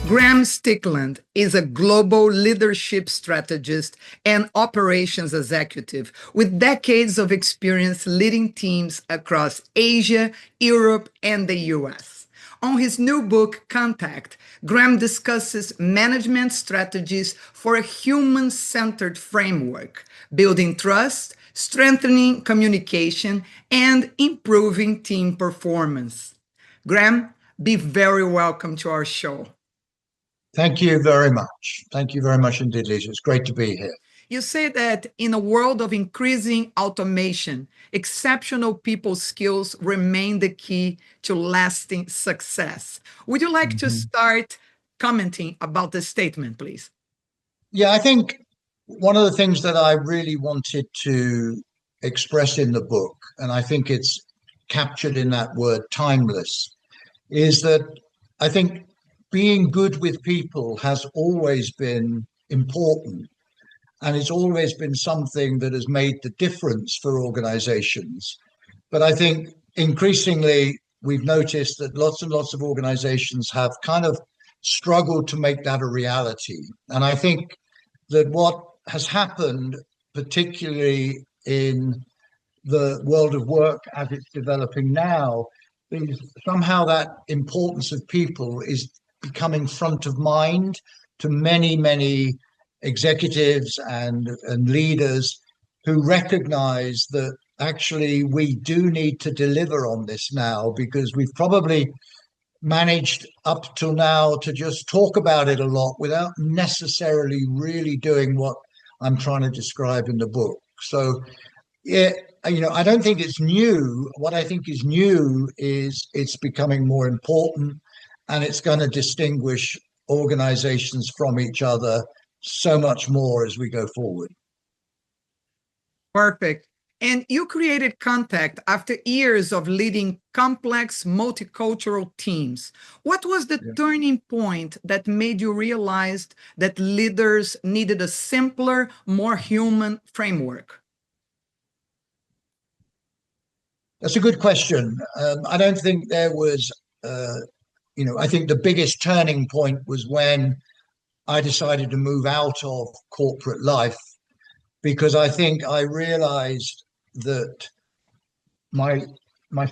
Graham Stickland is a global leadership strategist and operations executive with decades of experience leading teams across Asia, Europe, and the US. On his new book, Contact, Graham discusses management strategies for a human-centered framework, building trust, strengthening communication, and improving team performance. Graham, be very welcome to our show. Thank you very much. Thank you very much indeed, Lisa. It's great to be here. You say that in a world of increasing automation, exceptional people skills remain the key to lasting success. Would you like to start commenting about this statement, please? Yeah, I think one of the things that I really wanted to express in the book, and I think it's captured in that word timeless, is that I think being good with people has always been important. And it's always been something that has made the difference for organizations. But I think increasingly we've noticed that lots and lots of organizations have kind of struggled to make that a reality. And I think that what has happened, particularly in the world of work as it's developing now, is somehow that importance of people is becoming front of mind to many, many executives and leaders who recognize that actually we do need to deliver on this now, because we've probably managed up till now to just talk about it a lot without necessarily really doing what I'm trying to describe in the book. So yeah, I don't think it's new. What I think is new is it's becoming more important, and it's going to distinguish organizations from each other so much more as we go forward. Perfect. And you created Contact after years of leading complex multicultural teams. What was the turning point that made you realize that leaders needed a simpler, more human framework? That's a good question. I don't think there was, I think the biggest turning point was when I decided to move out of corporate life, because I think I realized that my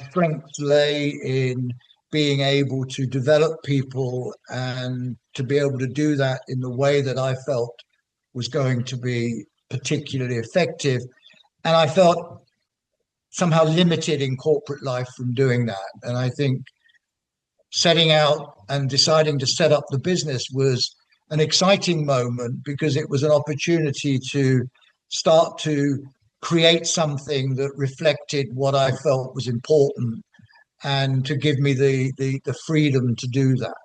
strength lay in being able to develop people and to be able to do that in the way that I felt was going to be particularly effective. And I felt somehow limited in corporate life from doing that. And I think setting out and deciding to set up the business was an exciting moment, because it was an opportunity to start to create something that reflected what I felt was important, and to give me the freedom to do that.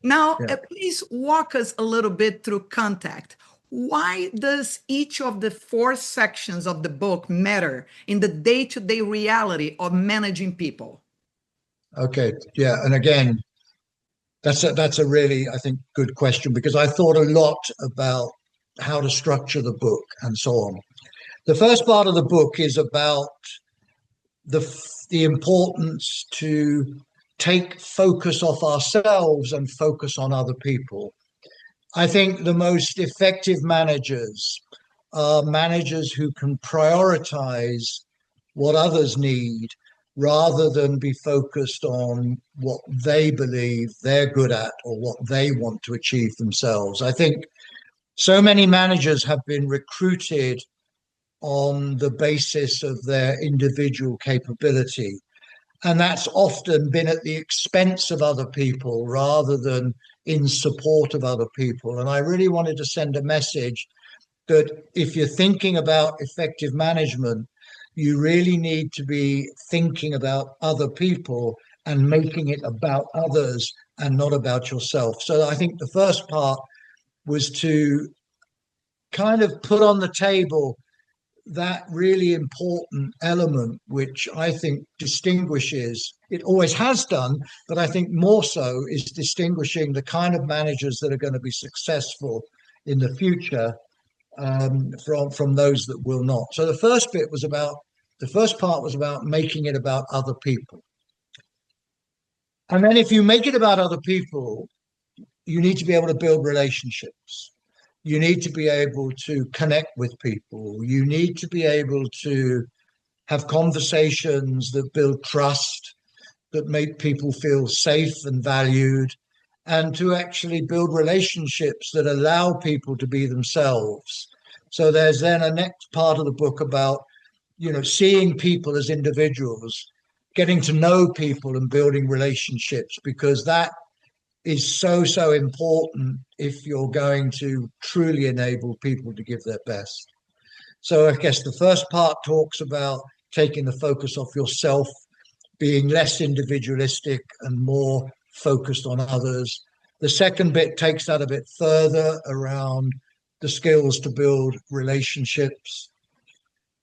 Now, please walk us a little bit through Contact. Why does each of the 4 sections of the book matter in the day-to-day reality of managing people? Okay, yeah, and again, that's a really, I think, good question, because I thought a lot about how to structure the book and so on. The first part of the book is about the importance to take focus off ourselves and focus on other people. I think the most effective managers are managers who can prioritize what others need, rather than be focused on what they believe they're good at or what they want to achieve themselves. I think so many managers have been recruited on the basis of their individual capability, and that's often been at the expense of other people rather than in support of other people. And I really wanted to send a message that if you're thinking about effective management, you really need to be thinking about other people and making it about others and not about yourself. So I think the first part was to kind of put on the table that really important element, which I think distinguishes, it always has done, but I think more so is distinguishing the kind of managers that are going to be successful in the future from those that will not. So the first part was about making it about other people. And then if you make it about other people, you need to be able to build relationships. You need to be able to connect with people. You need to be able to have conversations that build trust, that make people feel safe and valued, and to actually build relationships that allow people to be themselves. So there's then a next part of the book about, seeing people as individuals, getting to know people and building relationships, because that is so, so important if you're going to truly enable people to give their best. So I guess the first part talks about taking the focus off yourself, being less individualistic and more focused on others. The second bit takes that a bit further around the skills to build relationships.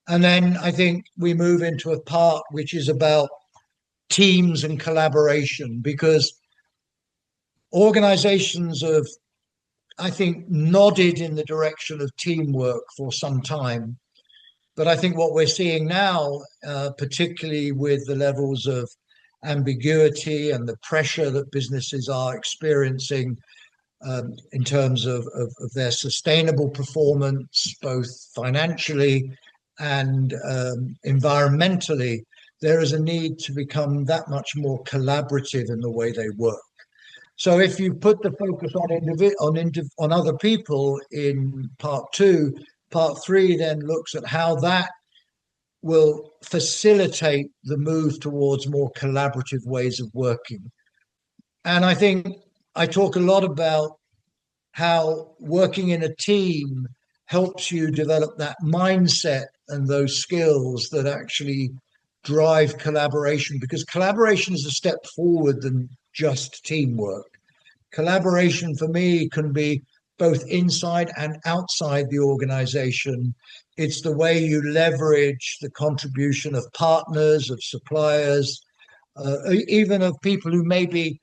And then I think we move into a part which is about teams and collaboration, because organizations have, I think, nodded in the direction of teamwork for some time. But I think what we're seeing now, particularly with the levels of ambiguity and the pressure that businesses are experiencing in terms of their sustainable performance, both financially and environmentally, there is a need to become that much more collaborative in the way they work. So if you put the focus on other people in part two, part three then looks at how that will facilitate the move towards more collaborative ways of working. And I think I talk a lot about how working in a team helps you develop that mindset and those skills that actually drive collaboration, because collaboration is a step forward than just teamwork. Collaboration for me can be both inside and outside the organization. It's the way you leverage the contribution of partners, of suppliers, even of people who may be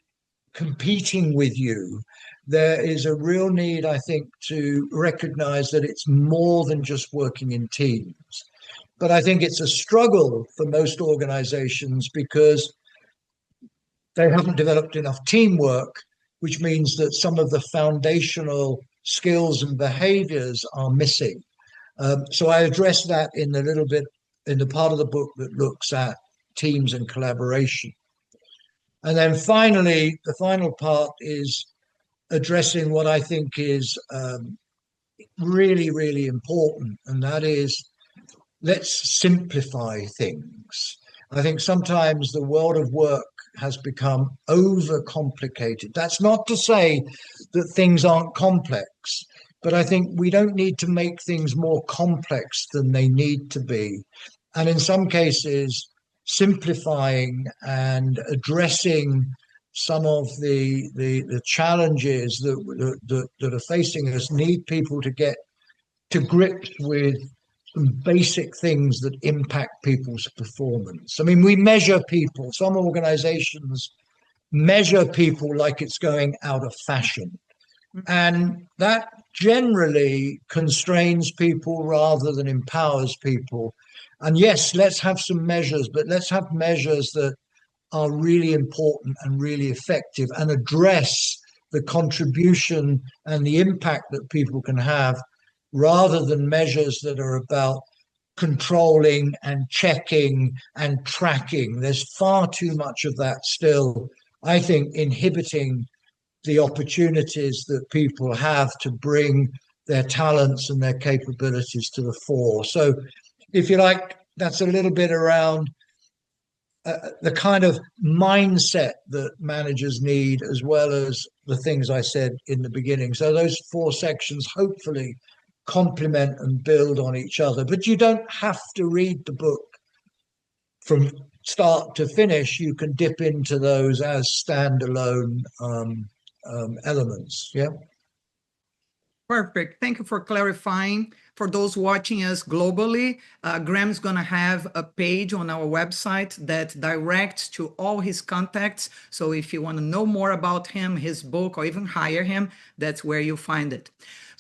competing with you. There is a real need, I think, to recognize that it's more than just working in teams. But I think it's a struggle for most organizations because they haven't developed enough teamwork, which means that some of the foundational skills and behaviors are missing. So I address that in a little bit in the part of the book that looks at teams and collaboration. And then finally, the final part is addressing what I think is really, really important, and that is, let's simplify things. I think sometimes the world of work has become overcomplicated. That's not to say that things aren't complex, but I think we don't need to make things more complex than they need to be. And in some cases, simplifying and addressing some of the challenges that are facing us need people to get to grips with some basic things that impact people's performance. I mean, we measure people. Some organizations measure people like it's going out of fashion. And that generally constrains people rather than empowers people. And yes, let's have some measures, but let's have measures that are really important and really effective and address the contribution and the impact that people can have, rather than measures that are about controlling and checking and tracking. There's far too much of that still, I think, inhibiting the opportunities that people have to bring their talents and their capabilities to the fore. So, if you like, that's a little bit around the kind of mindset that managers need, as well as the things I said in the beginning. So those four sections hopefully complement and build on each other. But you don't have to read the book from start to finish. You can dip into those as standalone elements. Yeah. Perfect. Thank you for clarifying. For those watching us globally, Graham's going to have a page on our website that directs to all his contacts. So if you want to know more about him, his book, or even hire him, that's where you find it.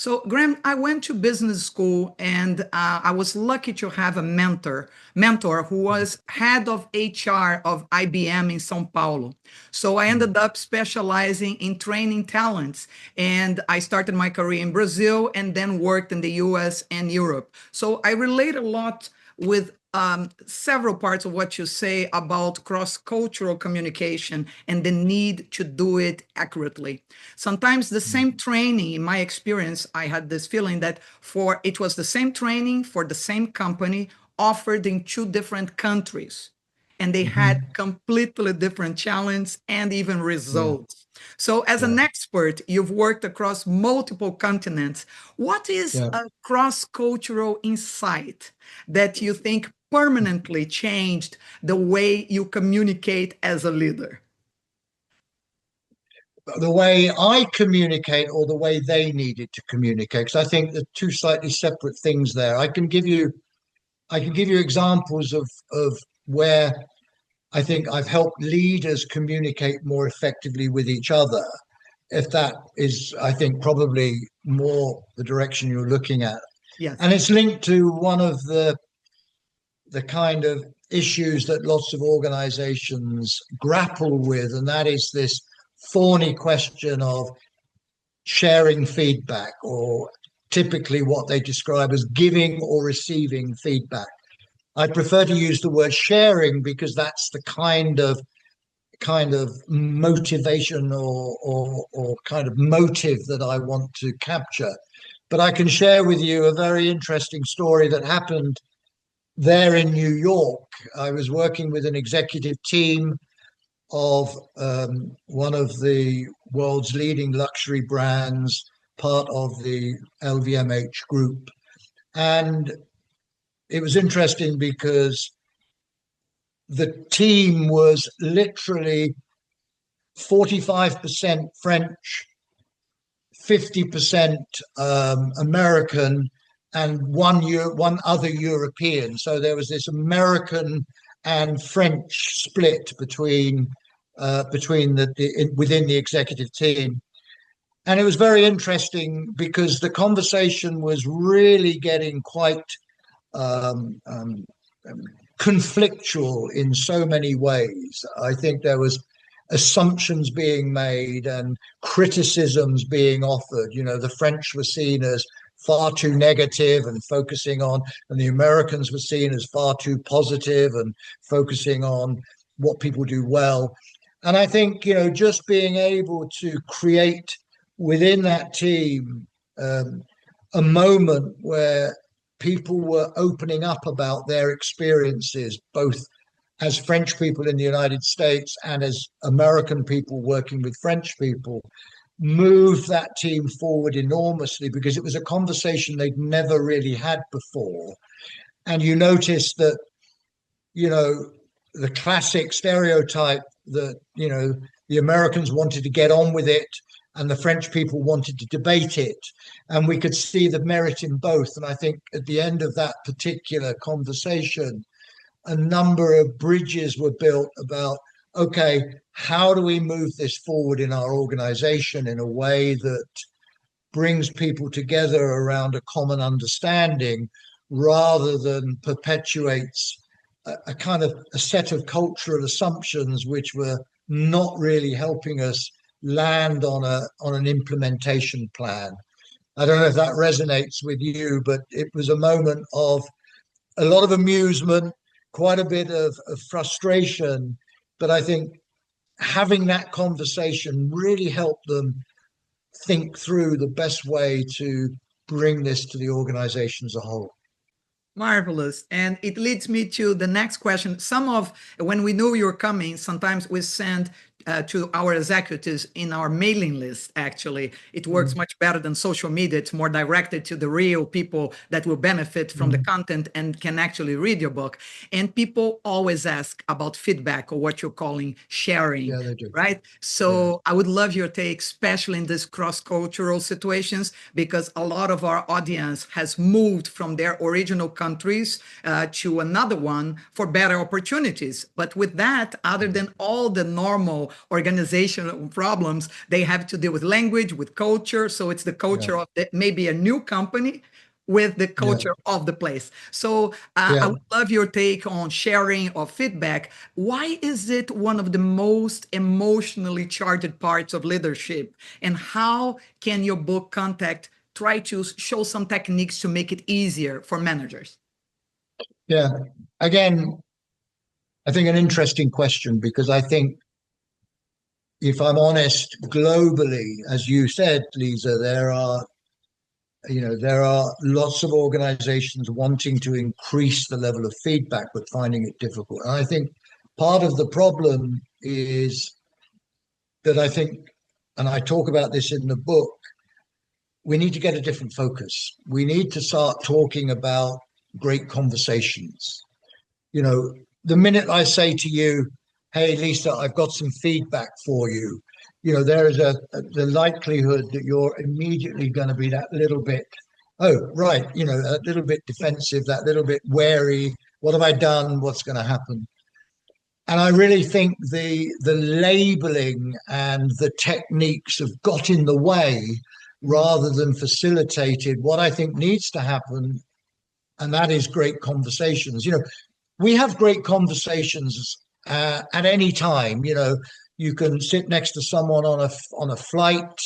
So, Graham, I went to business school, and I was lucky to have a mentor who was head of HR of IBM in São Paulo. So I ended up specializing in training talents, and I started my career in Brazil and then worked in the US and Europe. So I relate a lot with several parts of what you say about cross-cultural communication and the need to do it accurately. Sometimes the same training, in my experience, I had this feeling that for it was the same training for the same company offered in two different countries, and they had Hmm. completely different challenges and even Yeah, results. So, as yeah, an expert, you've worked across multiple continents. What is yeah. a cross cultural insight that you think permanently changed the way you communicate as a leader? The way I communicate or the way they needed to communicate, because I think they're two slightly separate things there. I can give you examples of where I think I've helped leaders communicate more effectively with each other. If that is, I think, probably more the direction you're looking at. Yes. And it's linked to one of the kind of issues that lots of organizations grapple with, and that is this thorny question of sharing feedback, or typically what they describe as giving or receiving feedback. I prefer to use the word sharing because that's the kind of motivation or kind of motive that I want to capture. But I can share with you a very interesting story that happened there in New York. I was working with an executive team of one of the world's leading luxury brands, part of the LVMH group. And it was interesting because the team was literally 45% French, 50% American, and one other European. So there was this American and French split between within the executive team. And it was very interesting because the conversation was really getting quite um, um, um, conflictual in so many ways. I think there was assumptions being made and criticisms being offered. The French were seen as far too negative and focusing on, and the Americans were seen as far too positive and focusing on what people do well. And I think, just being able to create within that team um, a moment where people were opening up about their experiences, both as French people in the United States and as American people working with French people, moved that team forward enormously because it was a conversation they'd never really had before. And you notice that, you know, the classic stereotype that, the Americans wanted to get on with it and the French people wanted to debate it. And we could see the merit in both. And I think at the end of that particular conversation, a number of bridges were built about, okay, how do we move this forward in our organization in a way that brings people together around a common understanding rather than perpetuates a kind of a set of cultural assumptions which were not really helping us land on an implementation plan. I don't know if that resonates with you, but it was a moment of a lot of amusement, quite a bit of frustration. But I think having that conversation really helped them think through the best way to bring this to the organization as a whole. Marvelous. And it leads me to the next question. When we know you're coming, sometimes we send to our executives in our mailing list, actually. It works Mm, much better than social media. It's more directed to the real people that will benefit from the mm. content and can actually read your book. And people always ask about feedback or what you're calling sharing. Yeah, they do. Right. Yeah. So I would love your take, especially in these cross-cultural situations, because a lot of our audience has moved from their original countries to another one for better opportunities. But with that, other than all the normal organizational problems, they have to deal with language, with culture. So it's the Yeah, culture of maybe a new company with the yeah, culture of the place. So I yeah. would love your take on sharing or feedback. Why is it one of the most emotionally charged parts of leadership? And how can your book Contact try to show some techniques to make it easier for managers? Yeah. Again, I think an interesting question because I think if I'm honest, globally, as you said, Lisa, there are lots of organizations wanting to increase the level of feedback, but finding it difficult. And I think part of the problem is that I think, and I talk about this in the book, we need to get a different focus. We need to start talking about great conversations. You know, the minute I say to you, hey, Lisa, I've got some feedback for you, there is the likelihood that you're immediately going to be that little bit, oh, right, a little bit defensive, that little bit wary. What have I done? What's going to happen? And I really think the labeling and the techniques have got in the way rather than facilitated what I think needs to happen, and that is great conversations. We have great conversations at any time. You can sit next to someone on a flight,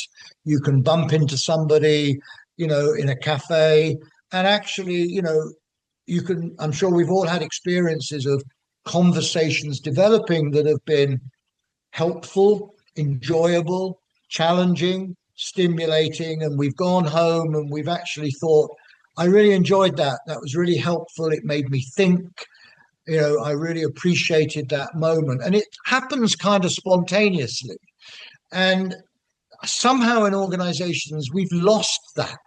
you can bump into somebody, in a cafe, and actually, you can. I'm sure we've all had experiences of conversations developing that have been helpful, enjoyable, challenging, stimulating, and we've gone home and we've actually thought, I really enjoyed that. That was really helpful. It made me think. I really appreciated that moment. And it happens kind of spontaneously. And somehow in organizations, we've lost that.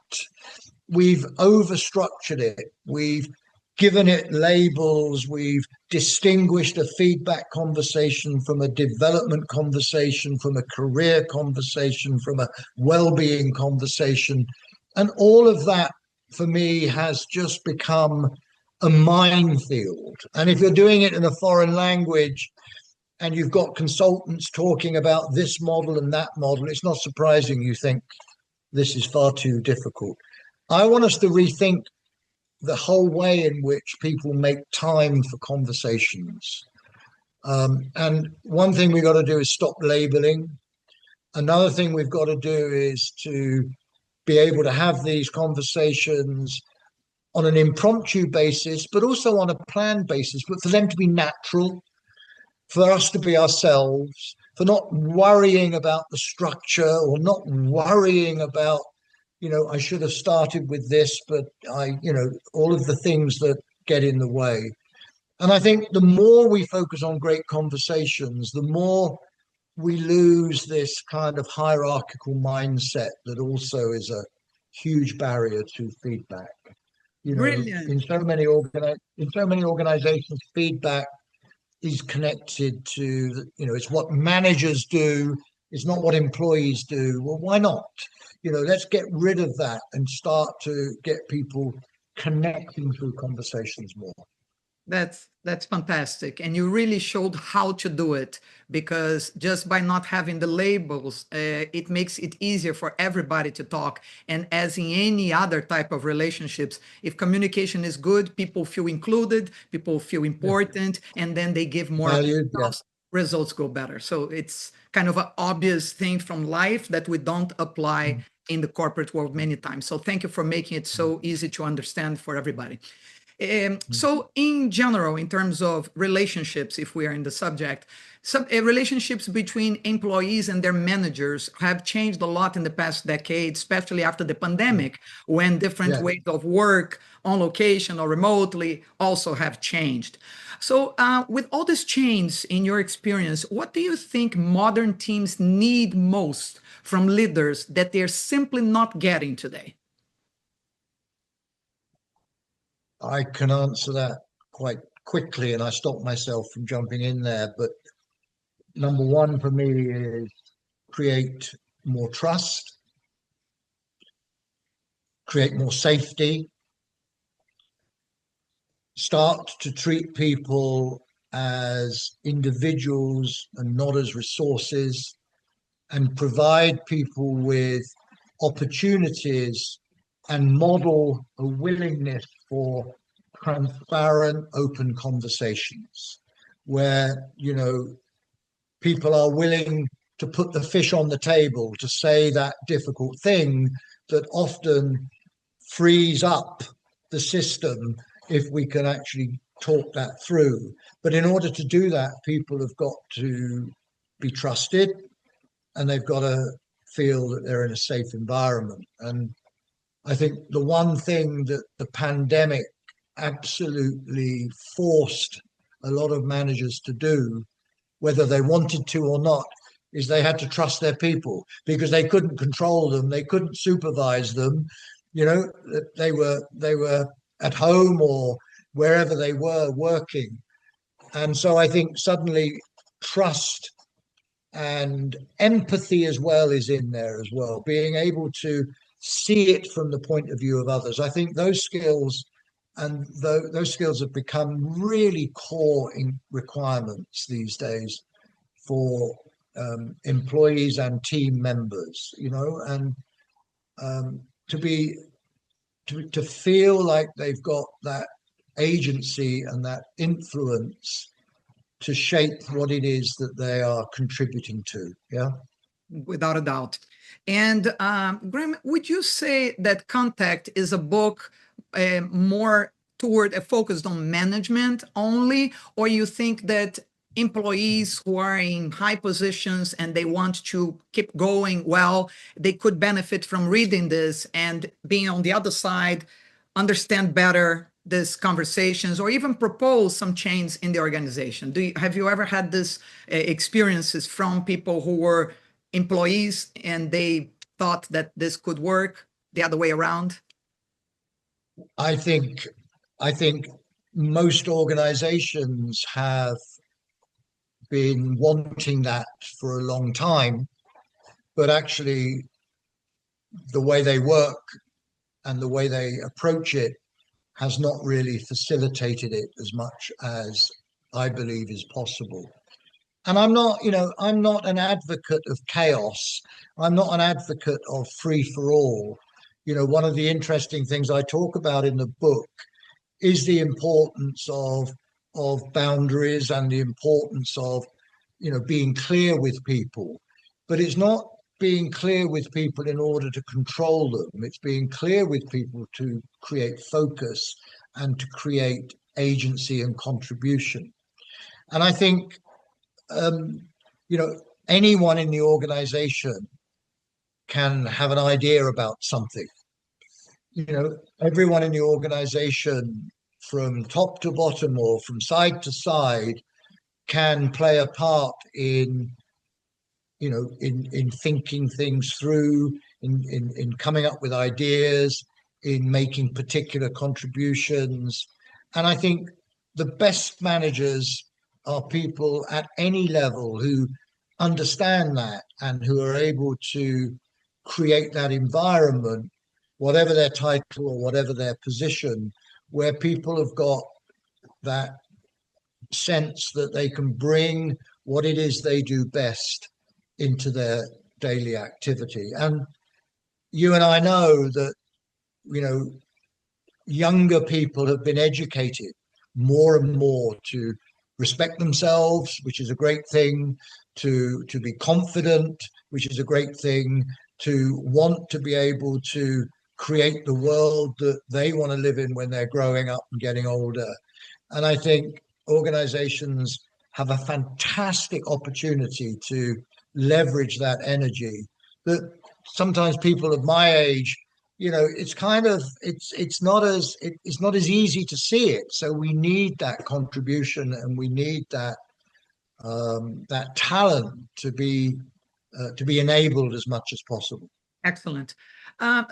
We've overstructured it. We've given it labels. We've distinguished a feedback conversation from a development conversation, from a career conversation, from a well-being conversation. And all of that, for me, has just become a minefield. And if you're doing it in a foreign language and you've got consultants talking about this model and that model, it's not surprising you think this is far too difficult. I want us to rethink the whole way in which people make time for conversations. And one thing we've got to do is stop labeling. Another thing we've got to do is to be able to have these conversations on an impromptu basis, but also on a planned basis, but for them to be natural, for us to be ourselves, for not worrying about the structure or not worrying about, I should have started with this, but all of the things that get in the way. And I think the more we focus on great conversations, the more we lose this kind of hierarchical mindset that also is a huge barrier to feedback. Brilliant. In so many organizations, feedback is connected to it's what managers do, it's not what employees do. Well, why not? Let's get rid of that and start to get people connecting through conversations more. That's fantastic, and you really showed how to do it, because just by not having the labels, it makes it easier for everybody to talk. And as in any other type of relationships, if communication is good, people feel included, people feel Yeah. important, and then they give more of Valued, yeah. themselves, results go better. So it's kind of an obvious thing from life that we don't apply in the corporate world many times. So thank you for making it so easy to understand for everybody. So in general, in terms of relationships, if we are in the subject, some relationships between employees and their managers have changed a lot in the past decade, especially after the pandemic, when different Yeah. ways of work on location or remotely also have changed. So with all this change in your experience, what do you think modern teams need most from leaders that they're simply not getting today? I can answer that quite quickly, and I stopped myself from jumping in there. But number one for me is create more trust, create more safety, start to treat people as individuals and not as resources, and provide people with opportunities and model a willingness for transparent, open conversations where, people are willing to put the fish on the table, to say that difficult thing that often frees up the system if we can actually talk that through. But in order to do that, people have got to be trusted, and they've got to feel that they're in a safe environment. And I think the one thing that the pandemic absolutely forced a lot of managers to do, whether they wanted to or not, is they had to trust their people, because they couldn't control them, they couldn't supervise them. They were at home or wherever they were working. And so I think suddenly trust and empathy as well is in there as well, being able to see it from the point of view of others. I think those skills and those skills have become really core requirements these days for employees and team members, and to feel like they've got that agency and that influence to shape what it is that they are contributing to. Yeah. Without a doubt. And Graham, would you say that Contact is a book more focused on management only, or you think that employees who are in high positions and they want to keep going well, they could benefit from reading this and being on the other side, understand better these conversations, or even propose some change in the organization? Have you ever had this experiences from people who were employees and they thought that this could work the other way around? I think most organizations have been wanting that for a long time, but actually the way they work and the way they approach it has not really facilitated it as much as I believe is possible. And I'm not an advocate of chaos. I'm not an advocate of free for all. One of the interesting things I talk about in the book is the importance of boundaries and the importance of, being clear with people. But it's not being clear with people in order to control them. It's being clear with people to create focus and to create agency and contribution. And I think anyone in the organization can have an idea about something. Everyone in the organization, from top to bottom or from side to side, can play a part in thinking things through, in coming up with ideas, in making particular contributions. And I think the best managers are people at any level who understand that and who are able to create that environment, whatever their title or whatever their position, where people have got that sense that they can bring what it is they do best into their daily activity. And you and I know that, younger people have been educated more and more to respect themselves, which is a great thing, to be confident, which is a great thing, to want to be able to create the world that they want to live in when they're growing up and getting older. And I think organizations have a fantastic opportunity to leverage that energy that sometimes people of my age, it's not as easy to see it. So we need that contribution, and we need that talent to be enabled as much as possible. Excellent.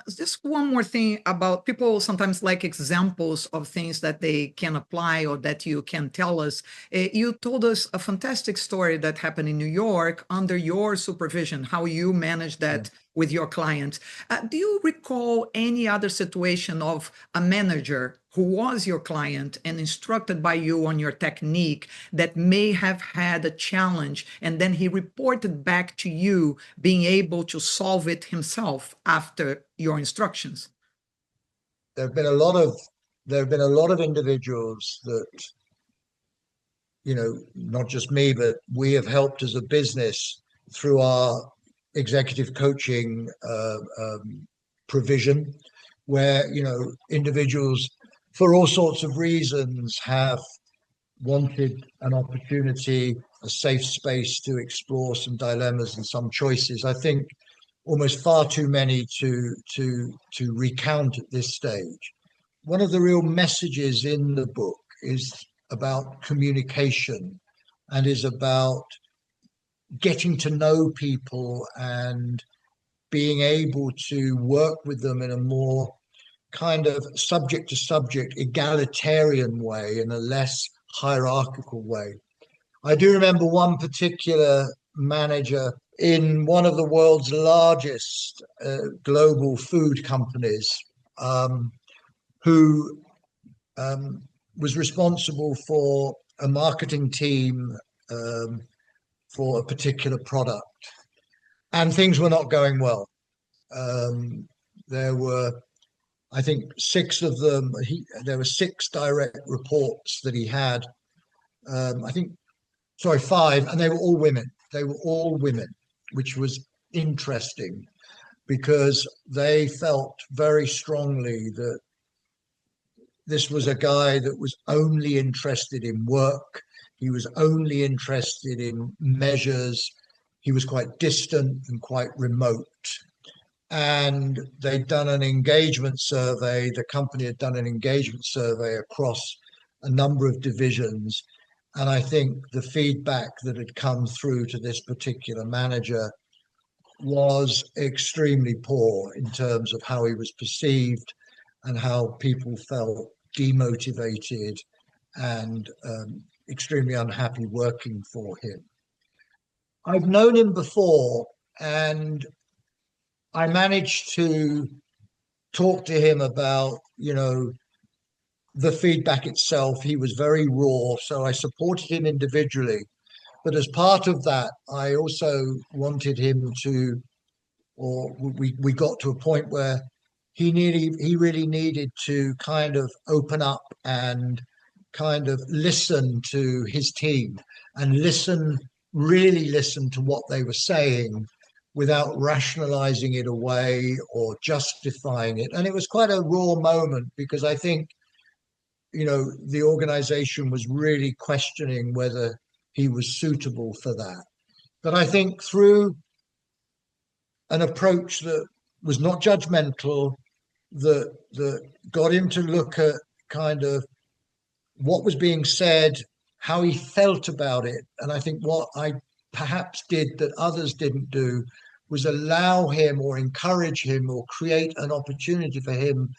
Just one more thing about people sometimes like examples of things that they can apply or that you can tell us. You told us a fantastic story that happened in New York under your supervision, how you managed Yeah. that with your clients. Do you recall any other situation of a manager who was your client and instructed by you on your technique that may have had a challenge and then he reported back to you being able to solve it himself after your instructions? There have been a lot of there have been a lot of individuals that, not just me, but we have helped as a business through our executive coaching provision, where individuals, for all sorts of reasons, have wanted an opportunity, a safe space to explore some dilemmas and some choices. I think almost far too many to recount at this stage. One of the real messages in the book is about communication and is about getting to know people and being able to work with them in a more kind of subject to subject, egalitarian way, in a less hierarchical way. I do remember one particular manager in one of the world's largest global food companies, um, who um, was responsible for a marketing team, um, for a particular product, and things were not going well. There were, I think, six of them. There were six direct reports that he had. I think, sorry, five, and they were all women. They were all women, which was interesting because they felt very strongly that this was a guy that was only interested in work. He was only interested in measures. He was quite distant and quite remote. And they'd done an engagement survey. The company had done an engagement survey across a number of divisions. And I think the feedback that had come through to this particular manager was extremely poor in terms of how he was perceived and how people felt demotivated and extremely unhappy working for him. I've known him before, and I managed to talk to him about, the feedback itself. He was very raw, so I supported him individually. But as part of that, I also wanted him to, or we got to a point where he really needed to kind of open up and kind of listen to his team and really listen to what they were saying without rationalizing it away or justifying it. And it was quite a raw moment because I think, the organization was really questioning whether he was suitable for that. But I think through an approach that was not judgmental, that got him to look at kind of what was being said, how he felt about it. And I think what I perhaps did that others didn't do was allow him or encourage him or create an opportunity for him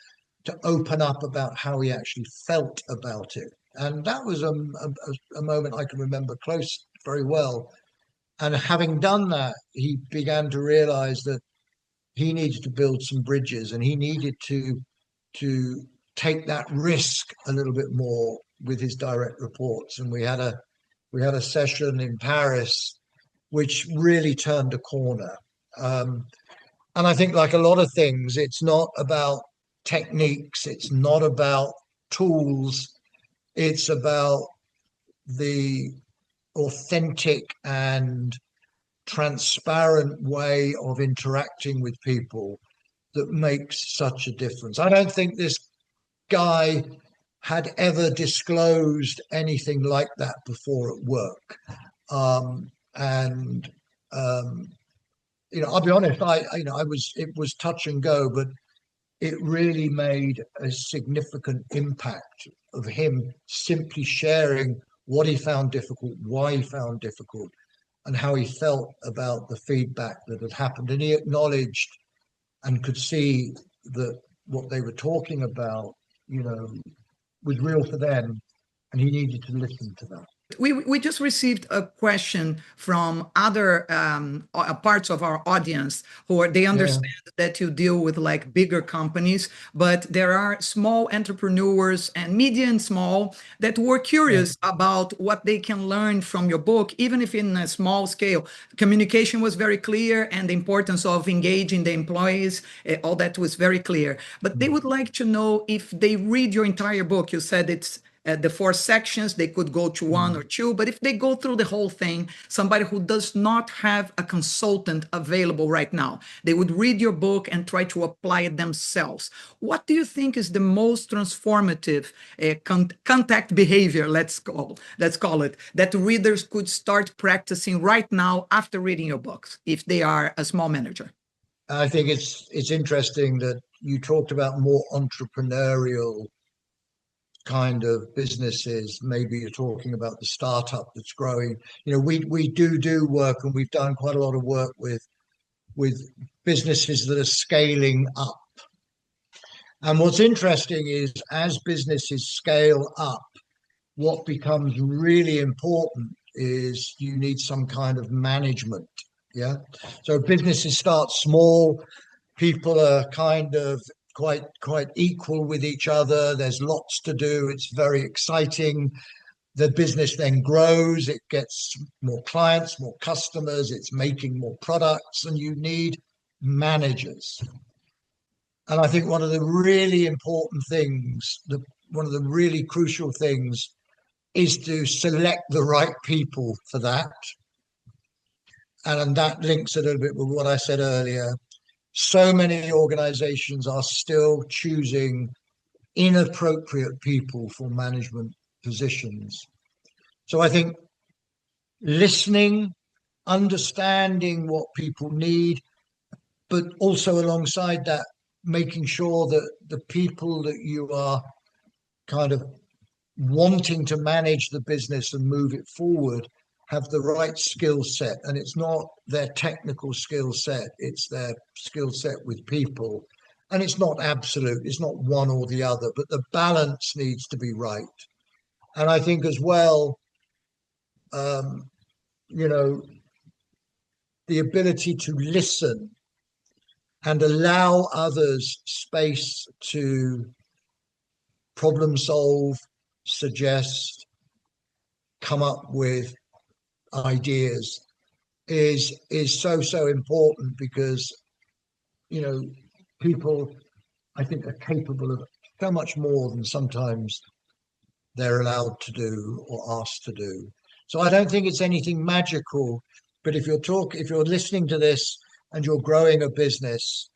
to open up about how he actually felt about it. And that was a moment I can remember close very well. And having done that, he began to realize that he needed to build some bridges and he needed to take that risk a little bit more with his direct reports. And we had a session in Paris which really turned a corner. And I think, like a lot of things, it's not about techniques, it's not about tools, it's about the authentic and transparent way of interacting with people that makes such a difference. I don't think this guy had ever disclosed anything like that before at work. And I'll be honest, it was touch and go, but it really made a significant impact of him simply sharing what he found difficult, why he found difficult, and how he felt about the feedback that had happened. And he acknowledged and could see that what they were talking about, was real for them, and he needed to listen to that. We just received a question from other parts of our audience they Yeah. understand that you deal with like bigger companies, but there are small entrepreneurs and medium and small that were Yeah. curious about what they can learn from your book, even if in a small scale. Communication was very clear, and the importance of engaging the employees, all that was very clear. But they would like to know, if they read your entire book, you said it's the four sections, they could go to one or two, but if they go through the whole thing, somebody who does not have a consultant available right now, they would read your book and try to apply it themselves. What do you think is the most transformative contact behavior, let's call it, that readers could start practicing right now after reading your books, if they are a small manager? I think it's interesting that you talked about more entrepreneurial kind of businesses. Maybe you're talking about the startup that's growing. We do work, and we've done quite a lot of work with businesses that are scaling up. And what's interesting is, as businesses scale up, what becomes really important is you need some kind of management. Yeah. So businesses start small, people are kind of quite equal with each other. There's lots to do. It's very exciting. The business then grows, it gets more clients, more customers, it's making more products, and you need managers. And I think one of the really important things, one of the really crucial things, is to select the right people for that. And that links a little bit with what I said earlier. So many organizations are still choosing inappropriate people for management positions. So I think listening, understanding what people need, but also alongside that, making sure that the people that you are kind of wanting to manage the business and move it forward have the right skill set. And it's not their technical skill set, it's their skill set with people. And it's not absolute, it's not one or the other, but the balance needs to be right. And I think as well, um, you know, the ability to listen and allow others space to problem solve, suggest, come up with ideas is so important, because people, I think, are capable of so much more than sometimes they're allowed to do or asked to do. So I don't think it's anything magical, but if you're listening to this and you're growing a business,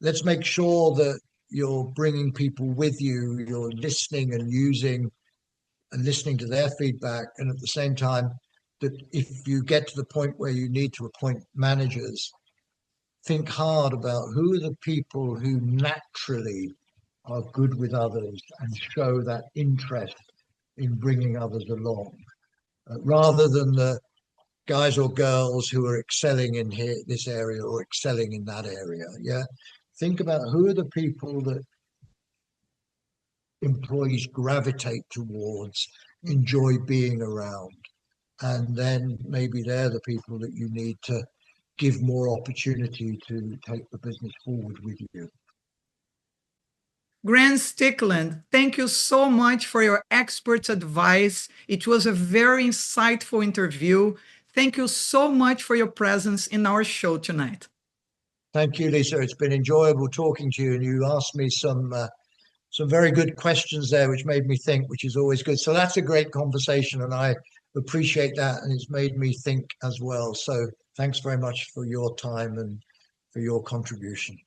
let's make sure that you're bringing people with you, you're listening and using and listening to their feedback. And at the same time, that if you get to the point where you need to appoint managers, think hard about who are the people who naturally are good with others and show that interest in bringing others along, rather than the guys or girls who are excelling in this area or excelling in that area. Yeah. Think about who are the people that employees gravitate towards, enjoy being around. And then maybe they're the people that you need to give more opportunity to take the business forward with you. Grant Stickland, thank you so much for your expert advice. It was a very insightful interview. Thank you so much for your presence in our show tonight. Thank you, Lisa. It's been enjoyable talking to you, and you asked me some very good questions there, which made me think, which is always good. So that's a great conversation, and I appreciate that, and it's made me think as well. So thanks very much for your time and for your contribution.